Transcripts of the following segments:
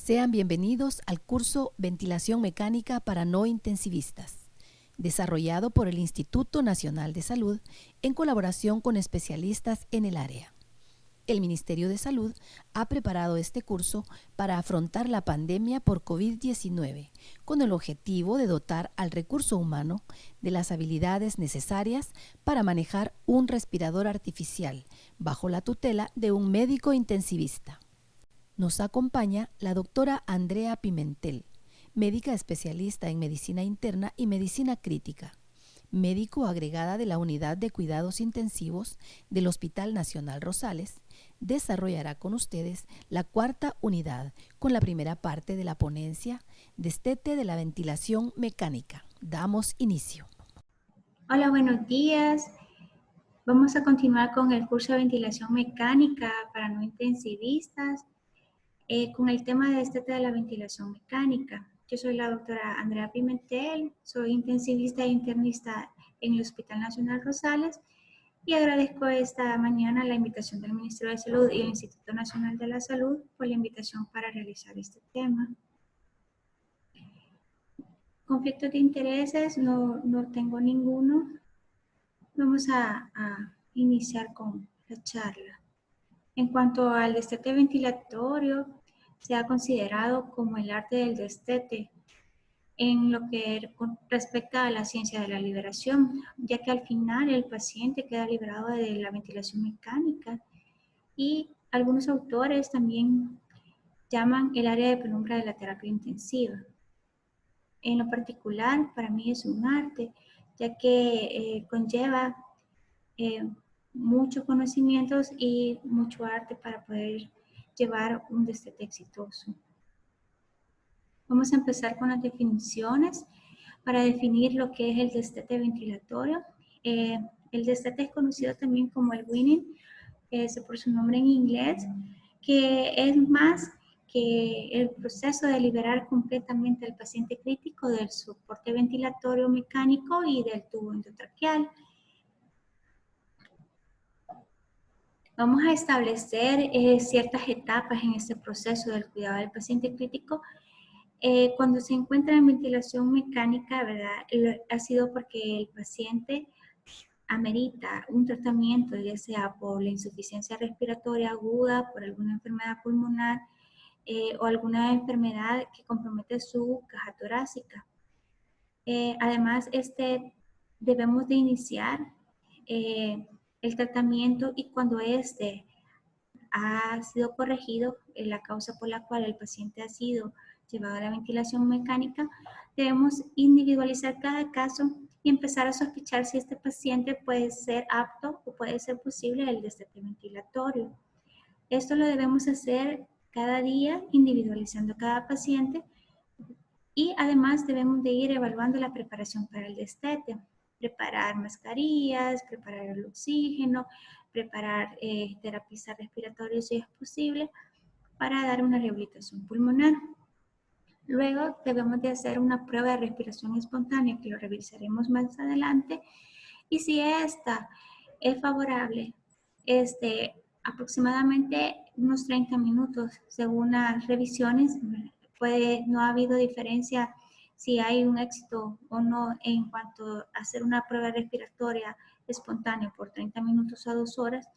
Sean bienvenidos al curso Ventilación Mecánica para no intensivistas, desarrollado por el Instituto Nacional de Salud en colaboración con especialistas en el área. El Ministerio de Salud ha preparado este curso para afrontar la pandemia por COVID-19 con el objetivo de dotar al recurso humano de las habilidades necesarias para manejar un respirador artificial bajo la tutela de un médico intensivista. Nos acompaña la doctora Andrea Pimentel, médica especialista en medicina interna y medicina crítica, médico agregada de la Unidad de Cuidados Intensivos del Hospital Nacional Rosales. Desarrollará con ustedes la cuarta unidad con la primera parte de la ponencia Destete de la ventilación mecánica. Damos inicio. Hola, buenos días. Vamos a continuar con el curso de ventilación mecánica para no intensivistas con el tema de destete de la ventilación mecánica. Yo soy la doctora Andrea Pimentel, soy intensivista e internista en el Hospital Nacional Rosales y agradezco esta mañana la invitación del Ministerio de Salud y el Instituto Nacional de la Salud por la invitación para realizar este tema. Conflictos de intereses, no tengo ninguno. Vamos a iniciar con la charla. En cuanto al destete ventilatorio, se ha considerado como el arte del destete en lo que respecta a la ciencia de la liberación, ya que al final el paciente queda liberado de la ventilación mecánica y algunos autores también llaman el área de penumbra de la terapia intensiva. En lo particular, para mí es un arte, ya que conlleva muchos conocimientos y mucho arte para poder llevar un destete exitoso. Vamos a empezar con las definiciones para definir lo que es el destete ventilatorio. El destete es conocido también como el weaning, por su nombre en inglés, que es más que el proceso de liberar completamente al paciente crítico del soporte ventilatorio mecánico y del tubo endotraqueal. Vamos a establecer ciertas etapas en este proceso del cuidado del paciente crítico. Cuando se encuentra en ventilación mecánica, ¿verdad? Ha sido porque el paciente amerita un tratamiento, ya sea por la insuficiencia respiratoria aguda, por alguna enfermedad pulmonar o alguna enfermedad que compromete su caja torácica. Además, debemos de iniciar el tratamiento y cuando ha sido corregido, la causa por la cual el paciente ha sido llevado a la ventilación mecánica, debemos individualizar cada caso y empezar a sospechar si este paciente puede ser apto o puede ser posible el destete ventilatorio. Esto lo debemos hacer cada día, individualizando cada paciente y además debemos de ir evaluando la preparación para el destete. Preparar mascarillas, preparar el oxígeno, preparar terapias respiratorias si es posible para dar una rehabilitación pulmonar. Luego debemos de hacer una prueba de respiración espontánea que lo revisaremos más adelante y si esta es favorable, aproximadamente unos 30 minutos según las revisiones, no ha habido diferencia si hay un éxito o no en cuanto a hacer una prueba respiratoria espontánea por 30 minutos a 2 horas,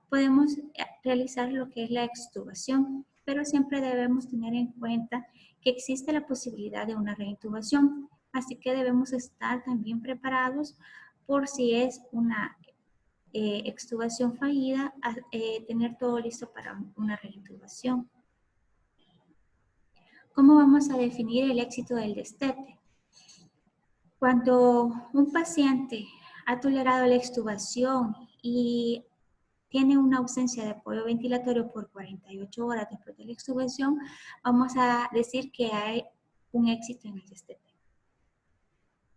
podemos realizar lo que es la extubación, pero siempre debemos tener en cuenta que existe la posibilidad de una reintubación, así que debemos estar también preparados por si es una extubación fallida, tener todo listo para una reintubación. ¿Cómo vamos a definir el éxito del destete? Cuando un paciente ha tolerado la extubación y tiene una ausencia de apoyo ventilatorio por 48 horas después de la extubación, vamos a decir que hay un éxito en el destete.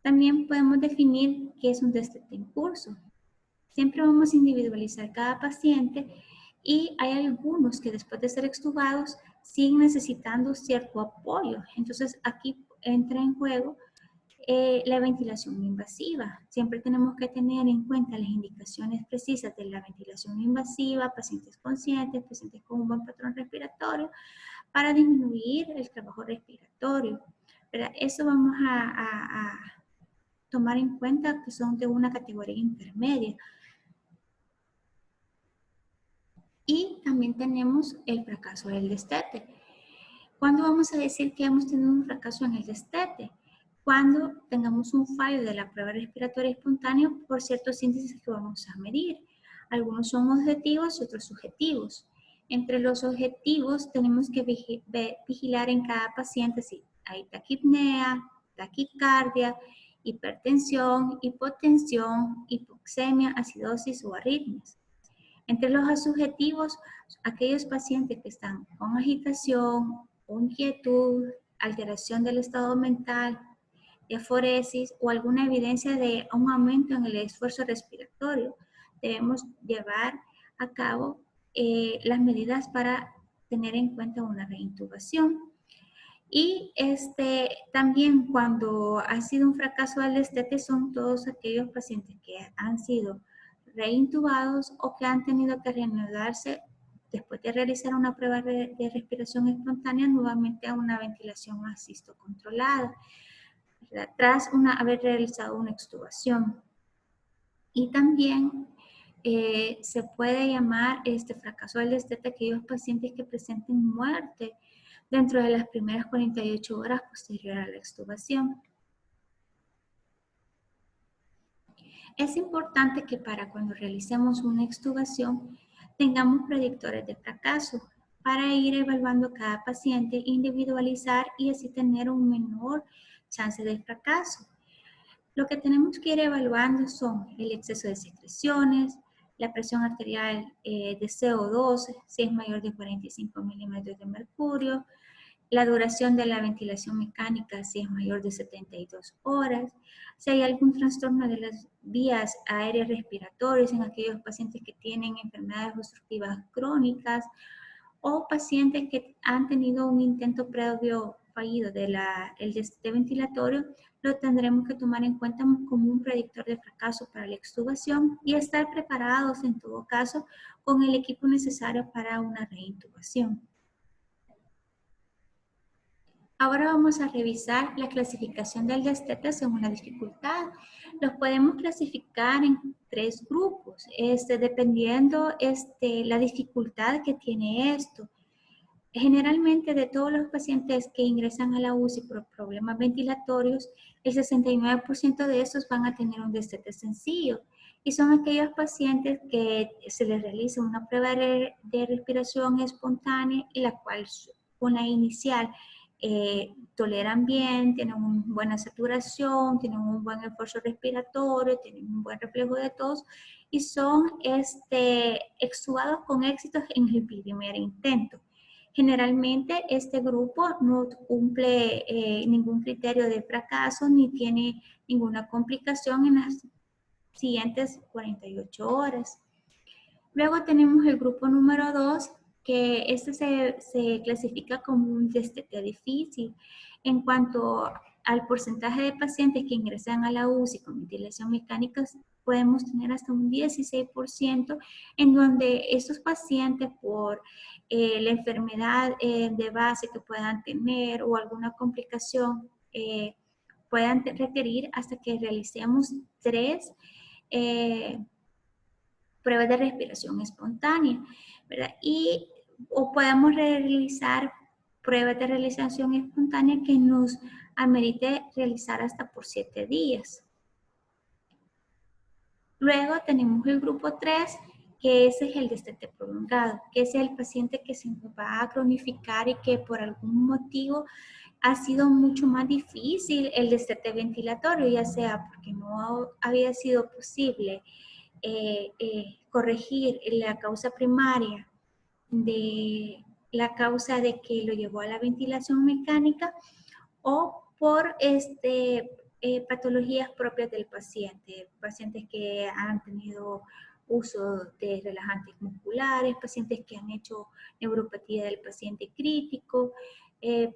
También podemos definir qué es un destete en curso. Siempre vamos a individualizar cada paciente y hay algunos que después de ser extubados siguen necesitando cierto apoyo. Entonces aquí entra en juego la ventilación no invasiva. Siempre tenemos que tener en cuenta las indicaciones precisas de la ventilación no invasiva, pacientes conscientes, pacientes con un buen patrón respiratorio, para disminuir el trabajo respiratorio, ¿verdad? Eso vamos a tomar en cuenta que son de una categoría intermedia. Y también tenemos el fracaso del destete. ¿Cuándo vamos a decir que hemos tenido un fracaso en el destete? Cuando tengamos un fallo de la prueba respiratoria espontánea por ciertos índices que vamos a medir. Algunos son objetivos y otros subjetivos. Entre los objetivos tenemos que vigilar en cada paciente si hay taquipnea, taquicardia, hipertensión, hipotensión, hipoxemia, acidosis o arritmias. Entre los subjetivos, aquellos pacientes que están con agitación, inquietud, alteración del estado mental, diaforesis o alguna evidencia de un aumento en el esfuerzo respiratorio, debemos llevar a cabo las medidas para tener en cuenta una reintubación. Y también cuando ha sido un fracaso del destete son todos aquellos pacientes que han sido reintubados o que han tenido que reanudarse después de realizar una prueba de respiración espontánea nuevamente a una ventilación asisto controlada, ¿verdad? Tras haber realizado una extubación. Y también se puede llamar fracaso del destete a aquellos pacientes que presenten muerte dentro de las primeras 48 horas posterior a la extubación. Es importante que para cuando realicemos una extubación tengamos predictores de fracaso para ir evaluando cada paciente, individualizar y así tener un menor chance de fracaso. Lo que tenemos que ir evaluando son el exceso de secreciones, la presión arterial de CO2, si es mayor de 45 milímetros de mercurio, la duración de la ventilación mecánica si es mayor de 72 horas, si hay algún trastorno de las vías aéreas respiratorias en aquellos pacientes que tienen enfermedades obstructivas crónicas o pacientes que han tenido un intento previo fallido del destete ventilatorio, lo tendremos que tomar en cuenta como un predictor de fracaso para la extubación y estar preparados en todo caso con el equipo necesario para una reintubación. Ahora vamos a revisar la clasificación del destete según la dificultad. Los podemos clasificar en 3 grupos, dependiendo la dificultad que tiene esto. Generalmente de todos los pacientes que ingresan a la UCI por problemas ventilatorios, el 69% de estos van a tener un destete sencillo. Y son aquellos pacientes que se les realiza una prueba de respiración espontánea, en la cual con la inicial toleran bien, tienen una buena saturación, tienen un buen esfuerzo respiratorio, tienen un buen reflejo de tos y son extubados con éxito en el primer intento. Generalmente este grupo no cumple ningún criterio de fracaso ni tiene ninguna complicación en las siguientes 48 horas. Luego tenemos el grupo número 2, que se clasifica como un destete difícil. En cuanto al porcentaje de pacientes que ingresan a la UCI con ventilación mecánica, podemos tener hasta un 16%, en donde estos pacientes por la enfermedad de base que puedan tener o alguna complicación puedan requerir hasta que realicemos 3 pruebas de respiración espontánea, ¿verdad? O podemos realizar pruebas de realización espontánea que nos amerite realizar hasta por 7 días. Luego tenemos el grupo 3, que ese es el destete prolongado, que es el paciente que se va a cronificar y que por algún motivo ha sido mucho más difícil el destete ventilatorio, ya sea porque no había sido posible corregir la causa primaria de la causa de que lo llevó a la ventilación mecánica o por patologías propias del paciente, pacientes que han tenido uso de relajantes musculares, pacientes que han hecho neuropatía del paciente crítico,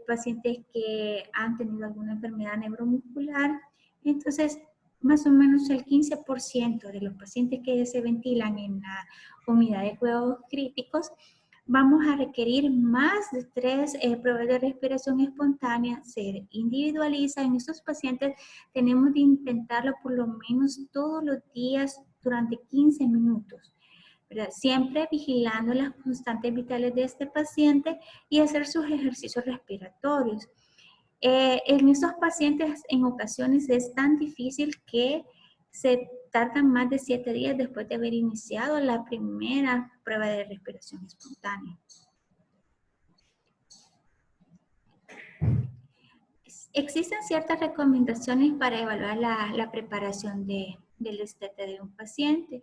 pacientes que han tenido alguna enfermedad neuromuscular. Entonces, más o menos el 15% de los pacientes que se ventilan en la unidad de cuidados críticos vamos a requerir más de 3 pruebas de respiración espontánea. Se individualiza. En estos pacientes tenemos de intentarlo por lo menos todos los días durante 15 minutos. ¿Verdad? Siempre vigilando las constantes vitales de este paciente y hacer sus ejercicios respiratorios. En estos pacientes en ocasiones es tan difícil que se tardan más de 7 días después de haber iniciado la primera prueba de respiración espontánea. Existen ciertas recomendaciones para evaluar la preparación del destete de un paciente.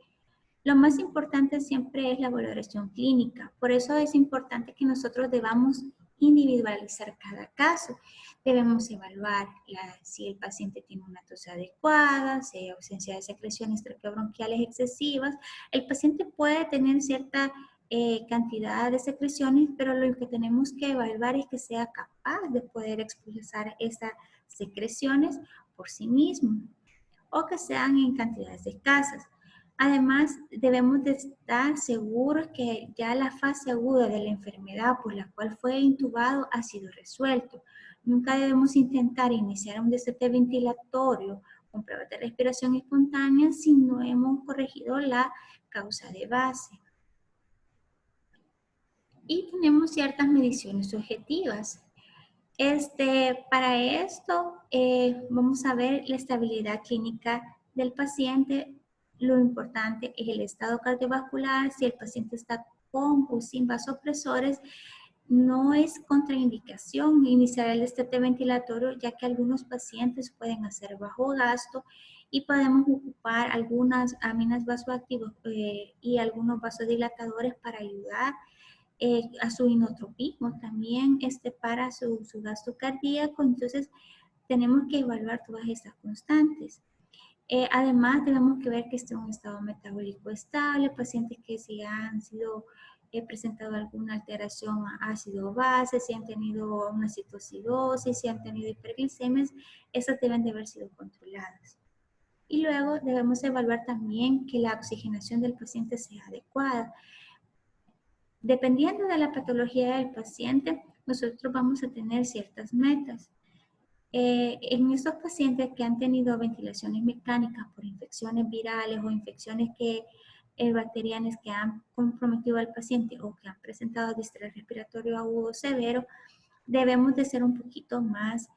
Lo más importante siempre es la valoración clínica. Por eso es importante que nosotros debamos individualizar cada caso. Debemos evaluar si el paciente tiene una tos adecuada, si hay ausencia de secreciones traqueobronquiales excesivas. El paciente puede tener cierta cantidad de secreciones, pero lo que tenemos que evaluar es que sea capaz de poder expulsar esas secreciones por sí mismo o que sean en cantidades escasas. Además, debemos de estar seguros que ya la fase aguda de la enfermedad por la cual fue intubado ha sido resuelto. Nunca debemos intentar iniciar un destete ventilatorio con pruebas de respiración espontánea si no hemos corregido la causa de base. Y tenemos ciertas mediciones subjetivas. Para esto, vamos a ver la estabilidad clínica del paciente. Lo importante es el estado cardiovascular, si el paciente está con o sin vasopresores. No es contraindicación iniciar el destete ventilatorio, ya que algunos pacientes pueden hacer bajo gasto y podemos ocupar algunas aminas vasoactivas y algunos vasodilatadores para ayudar a su inotropismo, también para su gasto cardíaco. Entonces, tenemos que evaluar todas estas constantes. Además, tenemos que ver que esté en un estado metabólico estable, pacientes que si han sido presentado alguna alteración a ácido base, si han tenido una citocidosis, si han tenido hiperglicemias, esas deben de haber sido controladas. Y luego debemos evaluar también que la oxigenación del paciente sea adecuada. Dependiendo de la patología del paciente, nosotros vamos a tener ciertas metas. En estos pacientes que han tenido ventilaciones mecánicas por infecciones virales o infecciones bacterianas que han comprometido al paciente o que han presentado distrés respiratorio agudo severo, debemos de ser un poquito más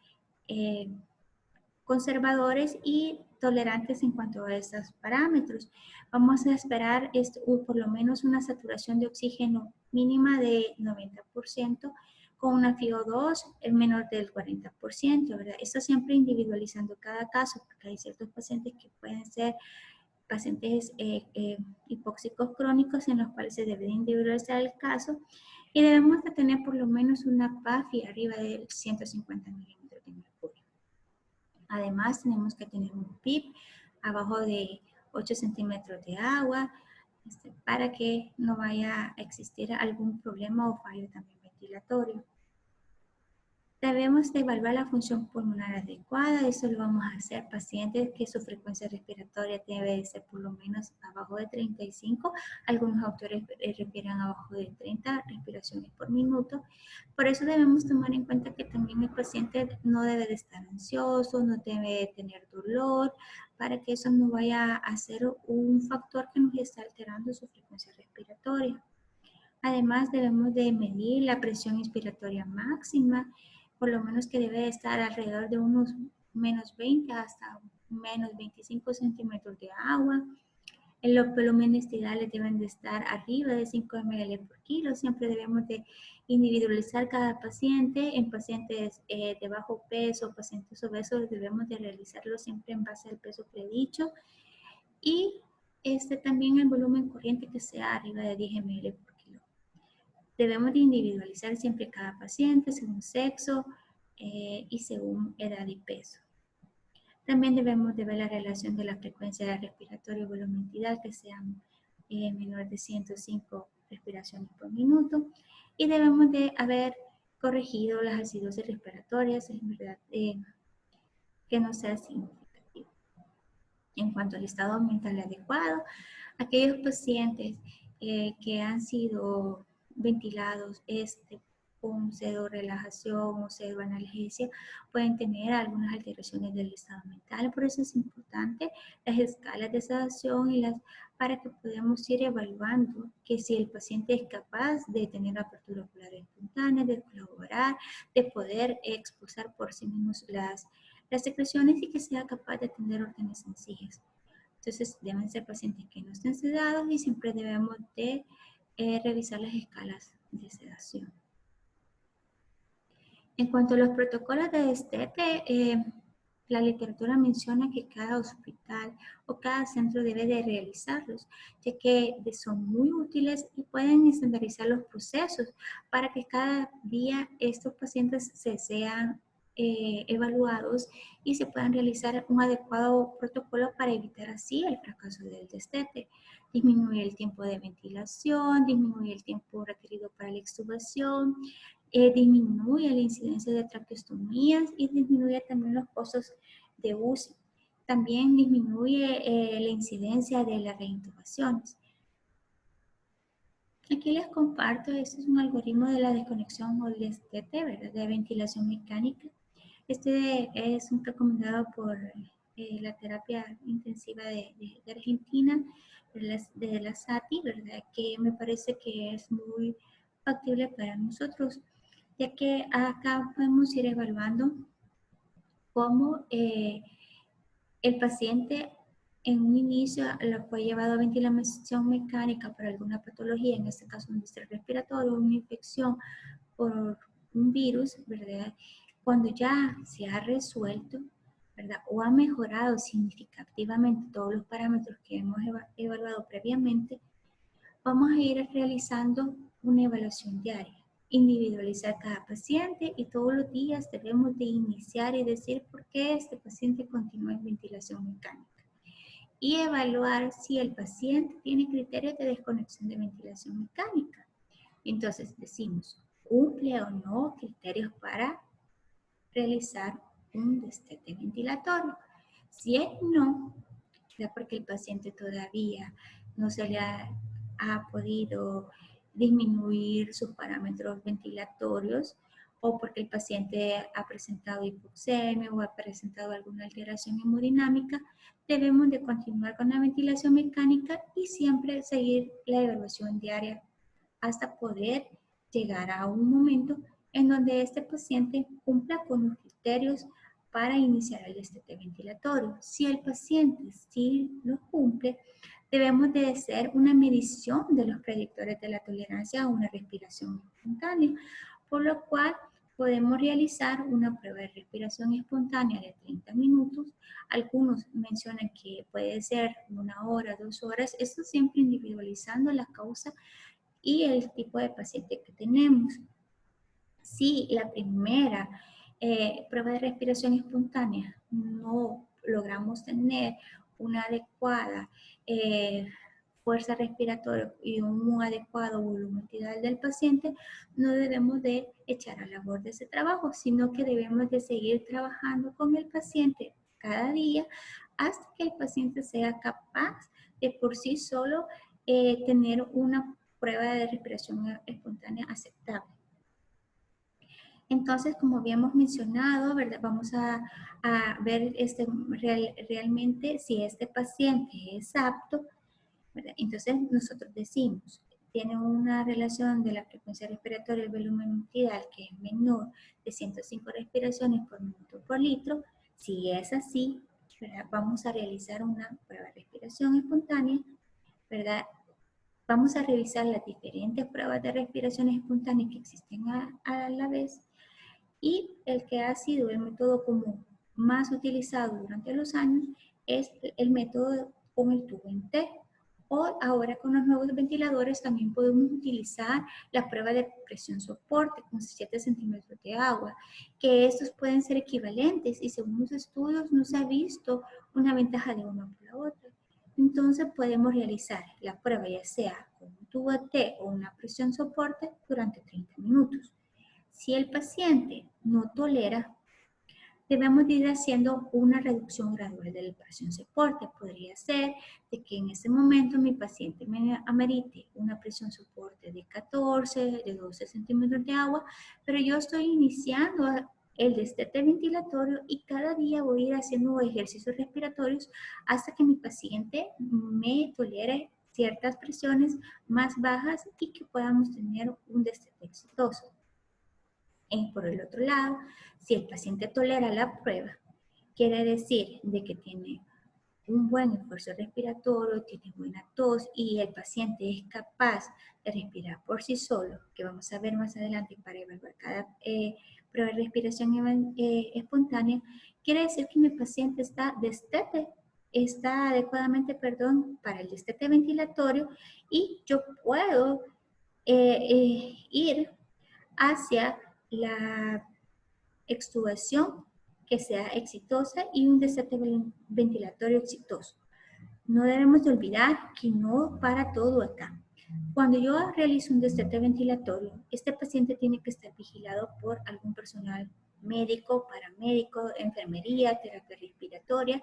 conservadores y tolerantes en cuanto a estos parámetros. Vamos a esperar por lo menos una saturación de oxígeno mínima de 90%, con una FiO2 menor del 40%, ¿verdad? Esto siempre individualizando cada caso, porque hay ciertos pacientes que pueden ser pacientes hipóxicos crónicos en los cuales se debe individualizar el caso y debemos de tener por lo menos una PAFI arriba de 150 milímetros de mercurio. Además, tenemos que tener un PIB abajo de 8 centímetros de agua para que no vaya a existir algún problema o fallo también ventilatorio. Debemos de evaluar la función pulmonar adecuada. Eso lo vamos a hacer pacientes que su frecuencia respiratoria debe ser por lo menos abajo de 35. Algunos autores refieren abajo de 30 respiraciones por minuto. Por eso debemos tomar en cuenta que también el paciente no debe de estar ansioso, no debe de tener dolor, para que eso no vaya a ser un factor que nos esté alterando su frecuencia respiratoria. Además, debemos de medir la presión inspiratoria máxima, por lo menos que debe estar alrededor de unos menos 20 hasta menos 25 centímetros de agua. Los volúmenes tidales deben de estar arriba de 5 ml por kilo. Siempre debemos de individualizar cada paciente. En pacientes de bajo peso, pacientes obesos, debemos de realizarlo siempre en base al peso predicho. Y también el volumen corriente que sea arriba de 10 ml por kilo. Debemos de individualizar siempre cada paciente según sexo y según edad y peso. También debemos de ver la relación de la frecuencia de respiratorio y volumetridad que sean menor de 105 respiraciones por minuto. Y debemos de haber corregido las acidosis respiratorias, en verdad, que no sea significativo. En cuanto al estado mental adecuado, aquellos pacientes que han sido ventilados con pseudo-relajación o pseudo-analgesia pueden tener algunas alteraciones del estado mental. Por eso es importante las escalas de sedación para que podamos ir evaluando que si el paciente es capaz de tener apertura ocular espontánea, de colaborar, de poder expulsar por sí mismos las secreciones y que sea capaz de tener órdenes sencillas. Entonces deben ser pacientes que no estén sedados y siempre debemos de revisar las escalas de sedación. En cuanto a los protocolos de destete, la literatura menciona que cada hospital o cada centro debe de realizarlos, ya que son muy útiles y pueden estandarizar los procesos para que cada día estos pacientes sean evaluados y se puedan realizar un adecuado protocolo para evitar así el fracaso del destete. Disminuir el tiempo de ventilación, disminuir el tiempo requerido para la extubación, disminuye la incidencia de traqueostomías y disminuye también los costos de UCI. También disminuye la incidencia de las reintubaciones. Aquí les comparto, este es un algoritmo de la desconexión o el destete, ¿verdad? De ventilación mecánica. Este es un recomendado por la terapia intensiva de Argentina, de la SATI, ¿verdad? Que me parece que es muy factible para nosotros, ya que acá podemos ir evaluando cómo el paciente en un inicio lo fue llevado a ventilación mecánica por alguna patología, en este caso un distrés respiratorio, una infección por un virus, ¿verdad? Cuando ya se ha resuelto, ¿verdad? O ha mejorado significativamente todos los parámetros que hemos evaluado previamente, vamos a ir realizando una evaluación diaria, individualizar cada paciente y todos los días debemos de iniciar y decir por qué este paciente continúa en ventilación mecánica y evaluar si el paciente tiene criterios de desconexión de ventilación mecánica. Entonces decimos, ¿cumple o no criterios para realizar un destete ventilatorio? Si es no, ya porque el paciente todavía no se le ha podido disminuir sus parámetros ventilatorios o porque el paciente ha presentado hipoxemia o ha presentado alguna alteración hemodinámica, debemos de continuar con la ventilación mecánica y siempre seguir la evaluación diaria hasta poder llegar a un momento en donde este paciente cumpla con los criterios para iniciar el destete ventilatorio. Si el paciente sí lo cumple, debemos de hacer una medición de los predictores de la tolerancia a una respiración espontánea, por lo cual podemos realizar una prueba de respiración espontánea de 30 minutos. Algunos mencionan que puede ser 1 hora, 2 horas, esto siempre individualizando la causa y el tipo de paciente que tenemos. Si la primera prueba de respiración espontánea no logramos tener una adecuada fuerza respiratoria y un adecuado volumen tidal del paciente, no debemos de echar a la borda ese trabajo, sino que debemos de seguir trabajando con el paciente cada día hasta que el paciente sea capaz de por sí solo tener una prueba de respiración espontánea aceptable. Entonces, como habíamos mencionado, ¿verdad? Vamos a ver realmente si este paciente es apto, ¿verdad? Entonces, nosotros decimos, tiene una relación de la frecuencia respiratoria y el volumen tidal que es menor de 105 respiraciones por minuto por litro. Si es así, ¿verdad? Vamos a realizar una prueba de respiración espontánea, ¿verdad? Vamos a revisar las diferentes pruebas de respiración espontánea que existen a la vez. Y el que ha sido el método común más utilizado durante los años es el método con el tubo en T. O ahora con los nuevos ventiladores también podemos utilizar la prueba de presión soporte con 7 centímetros de agua, que estos pueden ser equivalentes y según los estudios no se ha visto una ventaja de una por la otra. Entonces podemos realizar la prueba ya sea con un tubo T o una presión soporte durante 30 minutos. Si el paciente no tolera debemos de ir haciendo una reducción gradual de la presión soporte. Podría ser de que en ese momento mi paciente me amerite una presión soporte de 14, de 12 centímetros de agua, pero yo estoy iniciando el destete ventilatorio y cada día voy a ir haciendo ejercicios respiratorios hasta que mi paciente me tolere ciertas presiones más bajas y que podamos tener un destete exitoso. Por el otro lado, si el paciente tolera la prueba, quiere decir de que tiene un buen esfuerzo respiratorio, tiene buena tos y el paciente es capaz de respirar por sí solo, que vamos a ver más adelante para evaluar cada prueba de respiración espontánea, quiere decir que mi paciente está adecuadamente, para el destete ventilatorio y yo puedo ir hacia la extubación que sea exitosa y un destete ventilatorio exitoso. No debemos de olvidar que no para todo acá. Cuando yo realizo un destete ventilatorio, este paciente tiene que estar vigilado por algún personal médico, paramédico, enfermería, terapia respiratoria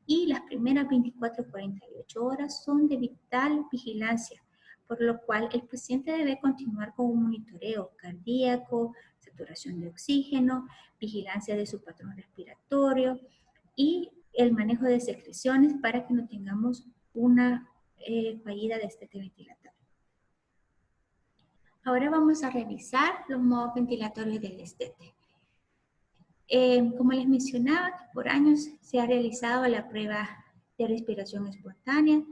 y las primeras 24 a 48 horas son de vital vigilancia, por lo cual el paciente debe continuar con un monitoreo cardíaco, saturación de oxígeno, vigilancia de su patrón respiratorio y el manejo de secreciones para que no tengamos una fallida de destete ventilatorio. Ahora vamos a revisar los modos ventilatorios del destete. Como les mencionaba, por años se ha realizado la prueba de respiración espontánea,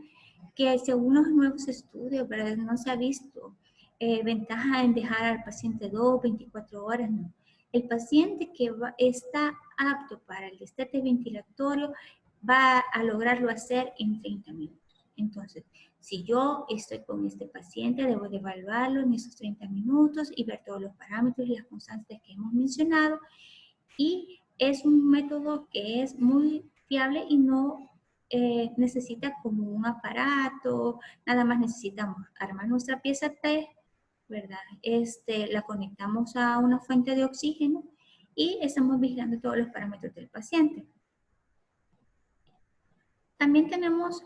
que según los nuevos estudios, ¿verdad? No se ha visto ventaja en dejar al paciente 24 horas, no. El paciente que está apto para el destete ventilatorio va a lograrlo hacer en 30 minutos. Entonces, si yo estoy con este paciente, debo de evaluarlo en esos 30 minutos y ver todos los parámetros y las constantes que hemos mencionado. Y es un método que es muy fiable y no necesita como un aparato, nada más necesitamos armar nuestra pieza T, ¿verdad? La conectamos a una fuente de oxígeno y estamos vigilando todos los parámetros del paciente. También tenemos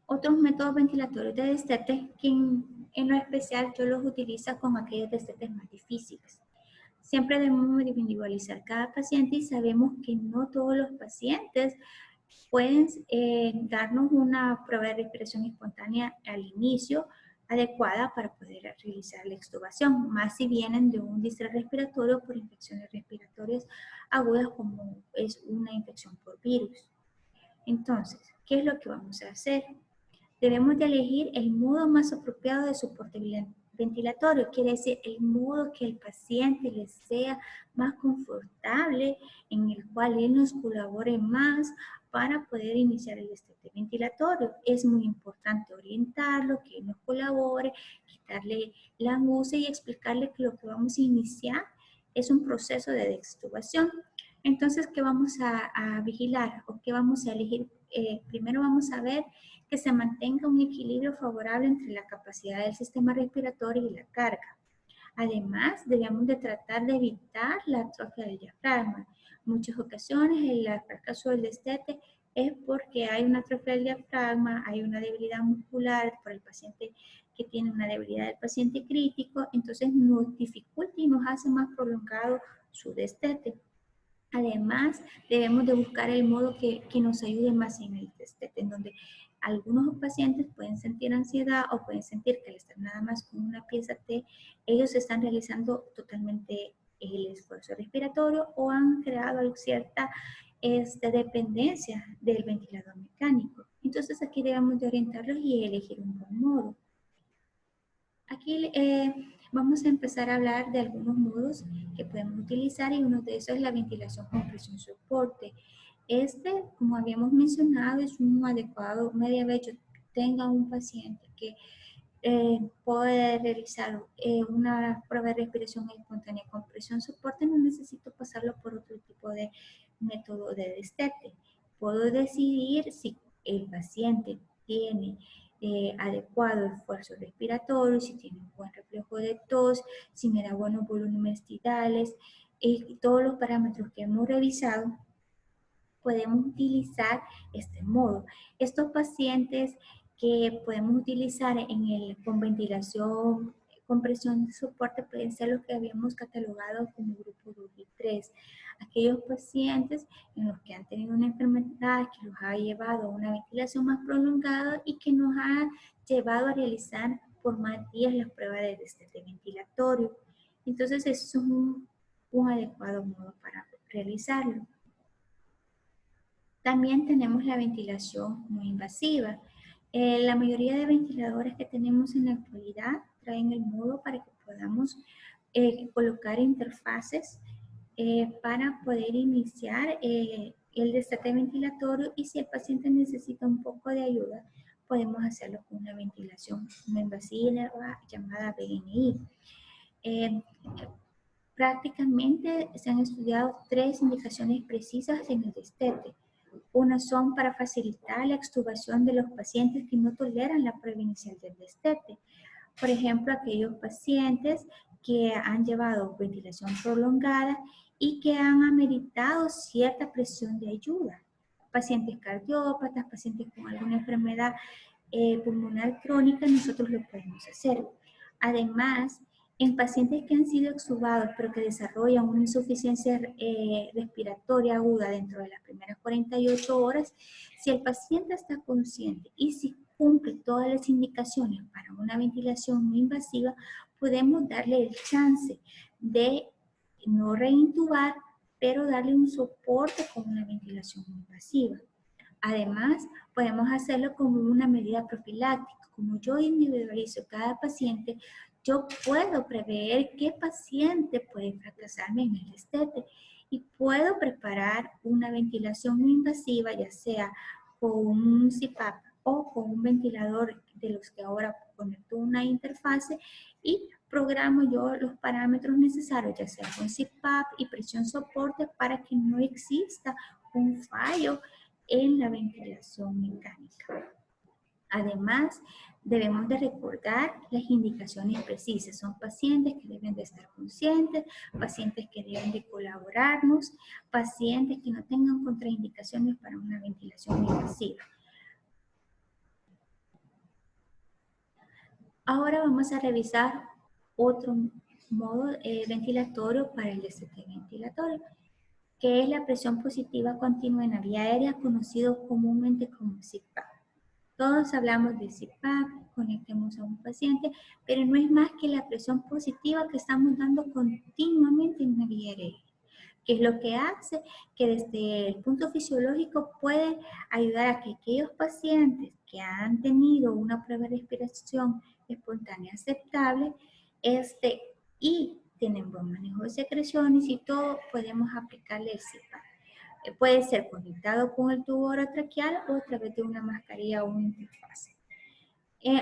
otros métodos ventilatorios de destete que en lo especial yo los utilizo con aquellos destetes más difíciles. Siempre debemos individualizar cada paciente y sabemos que no todos los pacientes pueden darnos una prueba de respiración espontánea al inicio adecuada para poder realizar la extubación, más si vienen de un distrés respiratorio por infecciones respiratorias agudas como es una infección por virus. Entonces, ¿qué es lo que vamos a hacer? Debemos de elegir el modo más apropiado de soporte ventilatorio, quiere decir el modo que el paciente le sea más confortable, en el cual él nos colabore más para poder iniciar el destete ventilatorio. Es muy importante orientarlo, que él nos colabore, quitarle la angustia y explicarle que lo que vamos a iniciar es un proceso de extubación. Entonces, ¿qué vamos a vigilar o qué vamos a elegir? Primero vamos a ver que se mantenga un equilibrio favorable entre la capacidad del sistema respiratorio y la carga. Además, debemos de tratar de evitar la atrofia del diafragma. En muchas ocasiones, el fracaso del destete es porque hay una atrofia del diafragma, hay una debilidad muscular por el paciente que tiene una debilidad del paciente crítico, entonces nos dificulta y nos hace más prolongado su destete. Además, debemos de buscar el modo que nos ayude más en el destete, en donde algunos pacientes pueden sentir ansiedad o pueden sentir que al estar nada más con una pieza T, ellos están realizando totalmente el esfuerzo respiratorio o han creado cierta dependencia del ventilador mecánico. Entonces aquí debemos de orientarlos y elegir un buen modo. Aquí vamos a empezar a hablar de algunos modos que podemos utilizar y uno de esos es la ventilación con presión soporte. Como habíamos mencionado, es un adecuado, media vez yo tenga un paciente que puede realizar una prueba de respiración espontánea con presión soporte, no necesito pasarlo por otro tipo de método de destete. Puedo decidir si el paciente tiene adecuado esfuerzo respiratorio, si tiene un buen reflejo de tos, si me da buenos volúmenes tidales, y todos los parámetros que hemos revisado podemos utilizar este modo. Estos pacientes que podemos utilizar con ventilación, con presión de soporte, pueden ser los que habíamos catalogado como grupo 2 y 3. Aquellos pacientes en los que han tenido una enfermedad que los ha llevado a una ventilación más prolongada y que nos ha llevado a realizar por más días las pruebas de destete ventilatorio. Entonces, eso es un adecuado modo para realizarlo. También tenemos la ventilación no invasiva. La mayoría de ventiladores que tenemos en la actualidad traen el modo para que podamos colocar interfaces para poder iniciar el destete ventilatorio, y si el paciente necesita un poco de ayuda, podemos hacerlo con una ventilación no invasiva llamada VNI. Prácticamente se han estudiado 3 indicaciones precisas en el destete. Una son para facilitar la extubación de los pacientes que no toleran la prueba inicial del destete. Por ejemplo, aquellos pacientes que han llevado ventilación prolongada y que han ameritado cierta presión de ayuda. Pacientes cardiópatas, pacientes con alguna enfermedad pulmonar crónica, nosotros lo podemos hacer. Además, en pacientes que han sido extubados pero que desarrollan una insuficiencia respiratoria aguda dentro de las primeras 48 horas, si el paciente está consciente y si cumple todas las indicaciones para una ventilación no invasiva, podemos darle el chance de no reintubar, pero darle un soporte con una ventilación no invasiva. Además, podemos hacerlo como una medida profiláctica. Como yo individualizo cada paciente, yo puedo prever qué paciente puede fracasarme en el destete y puedo preparar una ventilación no invasiva, ya sea con un CPAP o con un ventilador de los que ahora conecto una interfase, y programo yo los parámetros necesarios, ya sea con CPAP y presión soporte, para que no exista un fallo en la ventilación mecánica. Además, debemos de recordar las indicaciones precisas. Son pacientes que deben de estar conscientes, pacientes que deben de colaborarnos, pacientes que no tengan contraindicaciones para una ventilación invasiva. Ahora vamos a revisar otro modo ventilatorio para el destete ventilatorio, que es la presión positiva continua en la vía aérea, conocido comúnmente como CPAP. Todos hablamos de CPAP, conectemos a un paciente, pero no es más que la presión positiva que estamos dando continuamente en la vía aérea, que es lo que hace que desde el punto fisiológico puede ayudar a que aquellos pacientes que han tenido una prueba de respiración espontánea aceptable y tienen buen manejo de secreciones y todo, podemos aplicarle el CPAP. Puede ser conectado con el tubo orotraqueal o a través de una mascarilla o una interfase.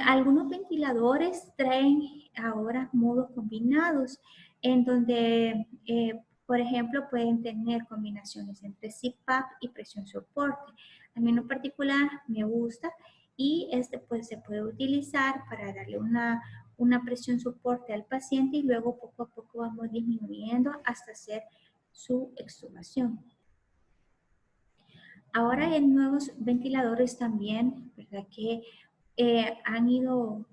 Algunos ventiladores traen ahora modos combinados, en donde, por ejemplo, pueden tener combinaciones entre CPAP y presión soporte. A mí en lo particular me gusta, y pues, se puede utilizar para darle una presión soporte al paciente, y luego poco a poco vamos disminuyendo hasta hacer su extubación. Ahora hay nuevos ventiladores también, ¿verdad? Que han ido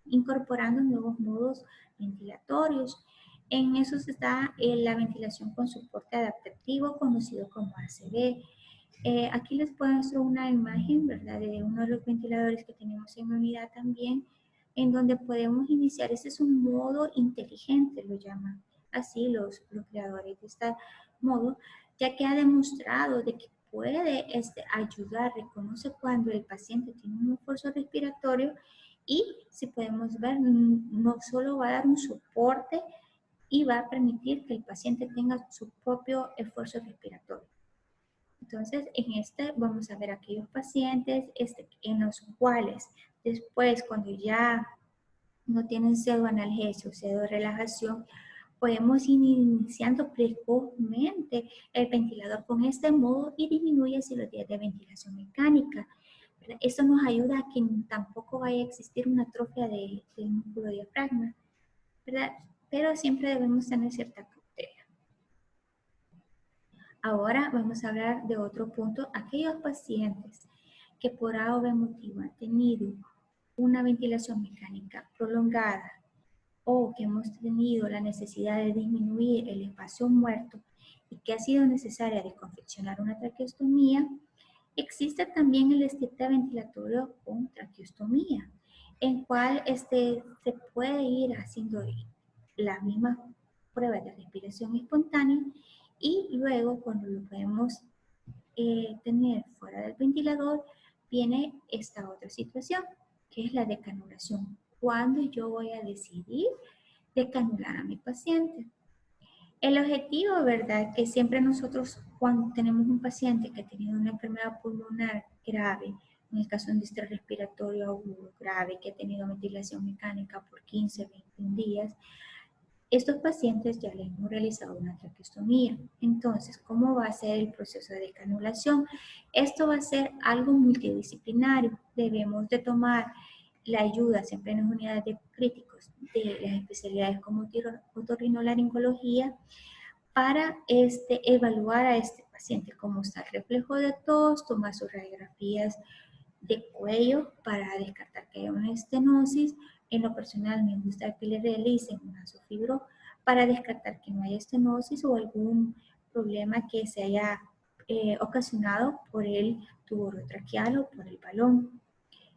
incorporando nuevos modos ventilatorios. En eso está la ventilación con soporte adaptativo, conocido como ACV. Aquí les muestro una imagen, ¿verdad?, de uno de los ventiladores que tenemos en la unidad también, en donde podemos iniciar. Ese es un modo inteligente, lo llaman así los creadores de este modo, ya que ha demostrado de que puede ayudar, reconoce cuando el paciente tiene un esfuerzo respiratorio, y si podemos ver, no solo va a dar un soporte y va a permitir que el paciente tenga su propio esfuerzo respiratorio. Entonces, en vamos a ver aquellos pacientes en los cuales después, cuando ya no tienen pseudoanalgesia o pseudorelajación, podemos ir iniciando precozmente el ventilador con este modo y disminuye así los días de ventilación mecánica. ¿Verdad? Esto nos ayuda a que tampoco vaya a existir una atrofia del músculo diafragma, ¿verdad? Pero siempre debemos tener cierta cautela. Ahora vamos a hablar de otro punto. Aquellos pacientes que por A o B motivo han tenido una ventilación mecánica prolongada o que hemos tenido la necesidad de disminuir el espacio muerto y que ha sido necesaria de confeccionar una traqueostomía, existe también el esquema ventilatorio con traqueostomía, en cual se puede ir haciendo las mismas pruebas de respiración espontánea y luego cuando lo podemos tener fuera del ventilador, viene esta otra situación, que es la decanulación. ¿Cuándo yo voy a decidir decanular a mi paciente? El objetivo, ¿verdad? Que siempre nosotros cuando tenemos un paciente que ha tenido una enfermedad pulmonar grave, en el caso de un distrés respiratorio agudo grave, que ha tenido ventilación mecánica por 15, 21 días, estos pacientes ya les hemos realizado una traqueostomía. Entonces, ¿cómo va a ser el proceso de decanulación? Esto va a ser algo multidisciplinario. Debemos de tomar la ayuda siempre en las unidades de críticos de las especialidades como otorrinolaringología para evaluar a este paciente cómo está el reflejo de tos, tomar sus radiografías de cuello para descartar que haya una estenosis. En lo personal me gusta que le realicen un nasofibro para descartar que no haya estenosis o algún problema que se haya ocasionado por el tubo traqueal o por el balón.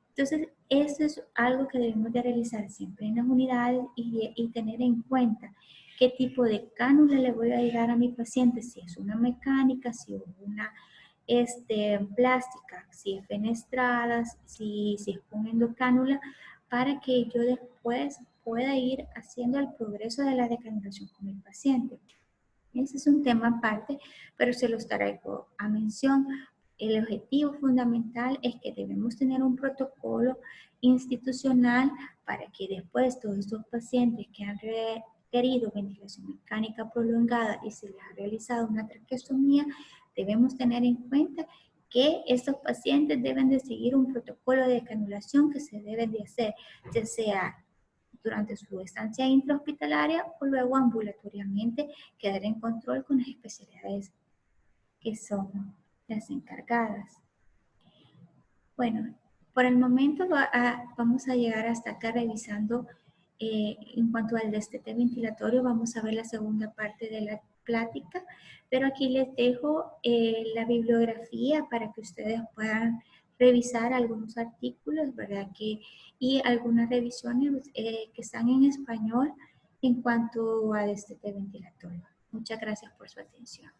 Entonces, eso es algo que debemos de realizar siempre en las unidades y tener en cuenta qué tipo de cánula le voy a dar a mi paciente, si es una mecánica, si es una plástica, si es fenestrada, si es con endocánula, para que yo después pueda ir haciendo el progreso de la decanulación con el paciente. Ese es un tema aparte, pero se los traigo a mención. El objetivo fundamental es que debemos tener un protocolo institucional para que después todos estos pacientes que han requerido ventilación mecánica prolongada y se les ha realizado una traqueostomía, debemos tener en cuenta que estos pacientes deben de seguir un protocolo de decanulación que se debe de hacer, ya sea durante su estancia intrahospitalaria o luego ambulatoriamente quedar en control con las especialidades que son las encargadas. Bueno, por el momento vamos a llegar hasta acá revisando en cuanto al destete ventilatorio. Vamos a ver la segunda parte de la plática, pero aquí les dejo la bibliografía para que ustedes puedan revisar algunos artículos, ¿verdad? Y algunas revisiones que están en español en cuanto a destete ventilatorio. Muchas gracias por su atención.